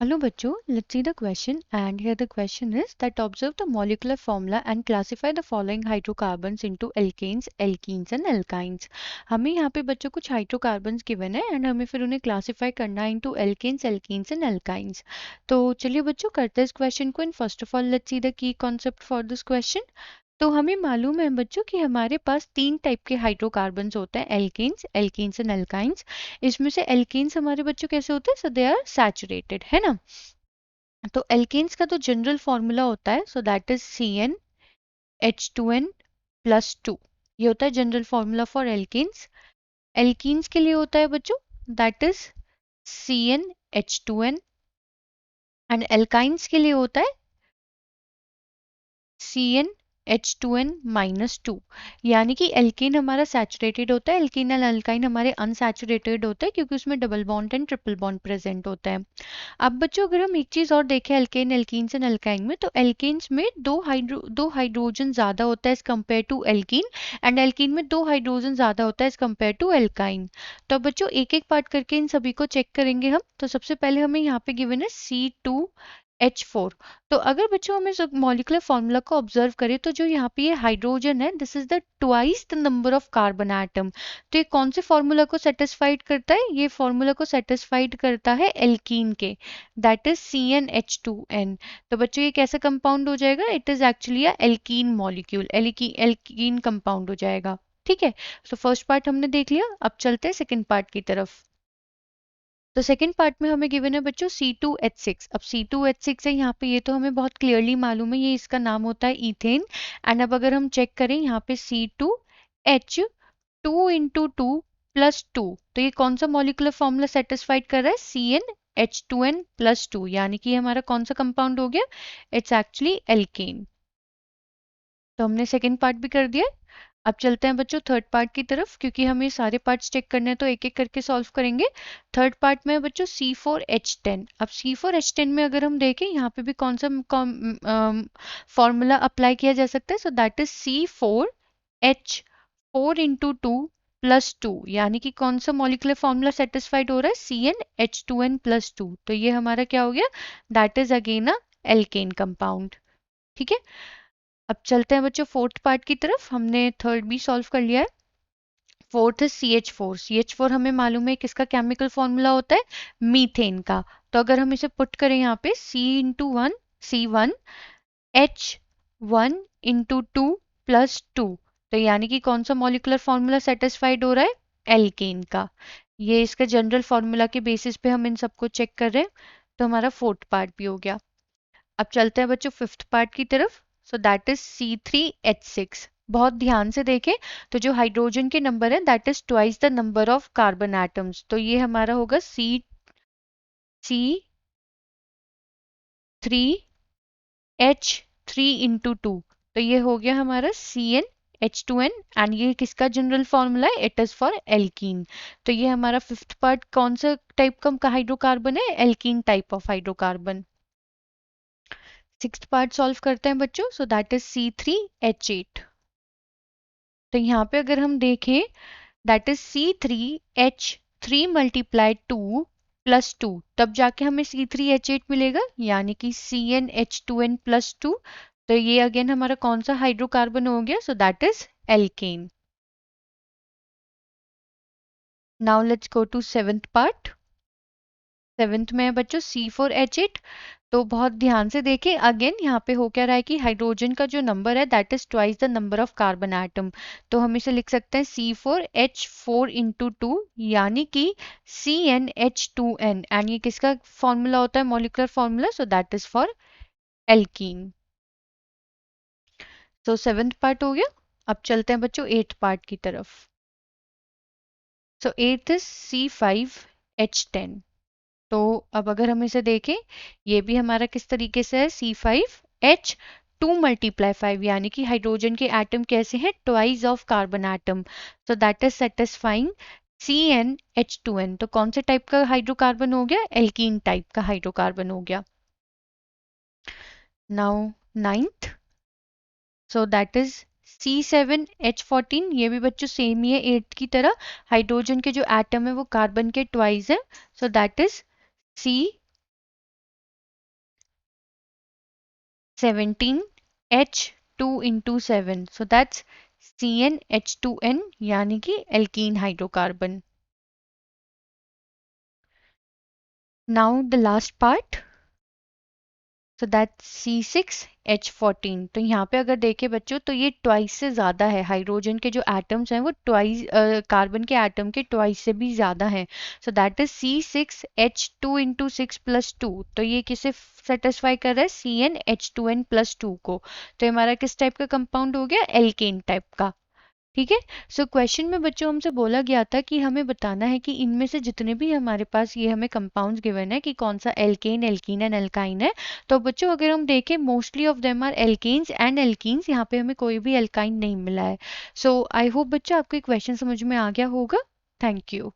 Hello bachcho, let's see the question, and here the question is that observe the molecular formula and classify the following hydrocarbons into alkanes, alkenes and alkynes. हमें यहाँ पे बच्चों कुछ hydrocarbons given है and हमें फिर उन्हें classify करना है into alkanes, alkenes and alkynes. तो चलिए बच्चों करते हैं इस क्वेश्चन को. And first of all let's see the key concept for this question. तो हमें मालूम है बच्चों कि हमारे पास तीन टाइप के हाइड्रोकार्बन्स होते हैं, एल्केन्स, एल्कीन्स एंड एल्काइंस. इसमें से एल्केन्स हमारे बच्चों कैसे होते हैं, सो दे आर सैचुरेटेड, है ना. तो एल्केन्स का तो जनरल फॉर्मूला होता है, सो दैट इज CnH2n+2. ये होता है general formula for alkanes. Alkenes के लिए होता है बच्चों, that is CnH2n. And alkynes के लिए होता है CnH2n-2. यानी कि एल्केन हमारा सैचुरेटेड होता है, एल्कीन एंड एल्काइन हमारे अनसैचुरेटेड होते हैं क्योंकि उसमें double bond and triple bond present होता है. अब बच्चों अगर हम एक चीज और देखें एल्केन, एल्कीन्स एंड एल्काइन में, तो एल्केन्स में दो हाइड्रोजन ज्यादा होता है as compare to alkene, and alkene में दो हाइड्रोजन ज्यादा होता है एज कम्पेयर टू एल्काइन. तो अब बच्चों एक एक पार्ट करके इन सभी को चेक करेंगे हम. तो सबसे पहले हमें यहाँ पे गिवन है C2H4. तो अगर बच्चों हम इस मॉलिक्यूलर फॉर्मूला को ऑब्जर्व करें तो जो यहाँ पे ये हाइड्रोजन है, this is the twice the number of carbon atom. तो ये कौन से फॉर्मूला को सेटिस्फाइड करता है, ये फॉर्मूला को सेटिस्फाइड करता है एल्कीन के, दैट इज CnH2n. तो बच्चों ये कैसा कंपाउंड हो जाएगा, it is actually a alkene molecule, alkene compound हो जाएगा. ठीक है. तो फर्स्ट पार्ट हमने देख लिया, अब चलते हैं सेकेंड पार्ट की तरफ. तो सेकंड पार्ट में हमें गिवन है बच्चों C2H6. अब C2H6 है यहाँ पे, ये तो हमें बहुत क्लियरली मालूम है, ये इसका नाम होता है इथेन. एंड अब अगर हम चेक करें यहाँ पे C2H2 × 2 तो ये कौन सा मॉलिक्यूलर फॉर्मूला सेटिस्फाइड कर रहा है, CnH2n+2. यानी कि हमारा कौन सा कंपाउंड हो गया, इट्स एक्चुअली एल्केन. तो हमने सेकेंड पार्ट भी कर दिया. अब चलते हैं बच्चों थर्ड पार्ट की तरफ, क्योंकि हमें सारे पार्ट्स चेक करने हैं तो एक एक करके सॉल्व करेंगे. थर्ड पार्ट में है बच्चों C4H10. अब C4H10 में अगर हम देखें यहाँ पे भी कौन सा फॉर्मूला अप्लाई किया जा सकता है, सो दैट इज C4H4 × 2 + 2. यानी कि कौन सा मॉलिक्यूलर फॉर्मूला सेटिस्फाइड हो रहा है, CnH2n+2. तो ये हमारा क्या हो गया, that is again a alkane compound. ठीक है. अब चलते हैं बच्चों फोर्थ पार्ट की तरफ. हमने थर्ड भी सॉल्व कर लिया है. फोर्थ है CH4. CH4 हमें मालूम है किसका केमिकल फॉर्मूला होता है, मीथेन का. तो अगर हम इसे पुट करें यहाँ पे C1 C1 H1 × 2 + 2, तो यानी कि कौन सा मॉलिक्यूलर फॉर्मूला सेटिस्फाइड हो रहा है, एल्केन का. ये इसका जनरल फॉर्मूला के बेसिस पे हम इन सबको चेक कर रहे हैं. तो हमारा फोर्थ पार्ट भी हो गया. अब चलते हैं बच्चों फिफ्थ पार्ट की तरफ. सो दैट इज C3H6. बहुत ध्यान से देखें तो जो हाइड्रोजन के नंबर है that is twice the number of carbon atoms. तो ये हमारा होगा C3H3 × 2. तो ये हो गया हमारा CnH2n. एंड ये किसका जनरल फॉर्मूला है, इट इज फॉर एल्कीन. तो ये हमारा फिफ्थ पार्ट कौन सा टाइप का हाइड्रोकार्बन है, alkene type of hydrocarbon. Sixth part solve करते हैं बच्चों. सो दैट इज C3H8. तो यहाँ पे अगर हम देखें दैट इज C3H3 × 2 + 2, तब जाके हमें C3H8 मिलेगा, यानी कि CnH2n+2. तो ये अगेन हमारा कौन सा हाइड्रोकार्बन हो गया, so that is alkane. Now let's go to seventh part. Seventh में है बच्चों C4H8. तो बहुत ध्यान से देखें, अगेन यहाँ पे हो क्या रहा है कि हाइड्रोजन का जो नंबर है that is twice the number of carbon atom. तो हम इसे लिख सकते हैं C4H4 × 2, यानी कि CnH2n. एंड ये किसका फॉर्मूला होता है, molecular formula, so that is for alkene. तो सेवेंथ पार्ट हो गया. अब चलते हैं बच्चों एट्थ पार्ट की तरफ. सो एट्थ इज C5H10. तो अब अगर हम इसे देखें, ये भी हमारा किस तरीके से है, C5H2 × 5, यानी कि हाइड्रोजन के एटम कैसे हैं, twice of carbon atom. So that is satisfying CnH2n. तो कौन से टाइप का हाइड्रोकार्बन हो गया, एल्कीन टाइप का हाइड्रोकार्बन हो गया. Now ninth. So that is C7H14. ये भी बच्चों सेम ही है एट्थ की तरह. हाइड्रोजन के जो एटम है वो कार्बन के ट्वाइस है. सो that is 17H2 into 7, so that's CnH2n यानी कि alkene hydrocarbon. Now the last part, so that's C6H14. तो यहाँ पे अगर देखें बच्चों तो ये ट्वाइस से ज़्यादा है. हाइड्रोजन के जो एटम्स हैं वो ट्वाइस, कार्बन के एटम के ट्वाइस से भी ज़्यादा हैं. सो दैट इज C6H2 into 6 + 2. तो ये किसे सेटिस्फाई कर रहा है? CnH2n+2 को. तो हमारा किस टाइप का कंपाउंड हो गया? एल्केन टाइप का. ठीक है. सो क्वेश्चन में बच्चों हमसे बोला गया था कि हमें बताना है कि इनमें से जितने भी हमारे पास ये हमें कंपाउंड्स गिवन है कि कौन सा एल्केन, एल्कीन एंड एल्काइन है. तो बच्चों अगर हम देखें mostly of them are alkanes and alkenes. यहाँ पे हमें कोई भी एल्काइन नहीं मिला है. सो आई होप बच्चों आपको क्वेश्चन समझ में आ गया होगा. Thank you.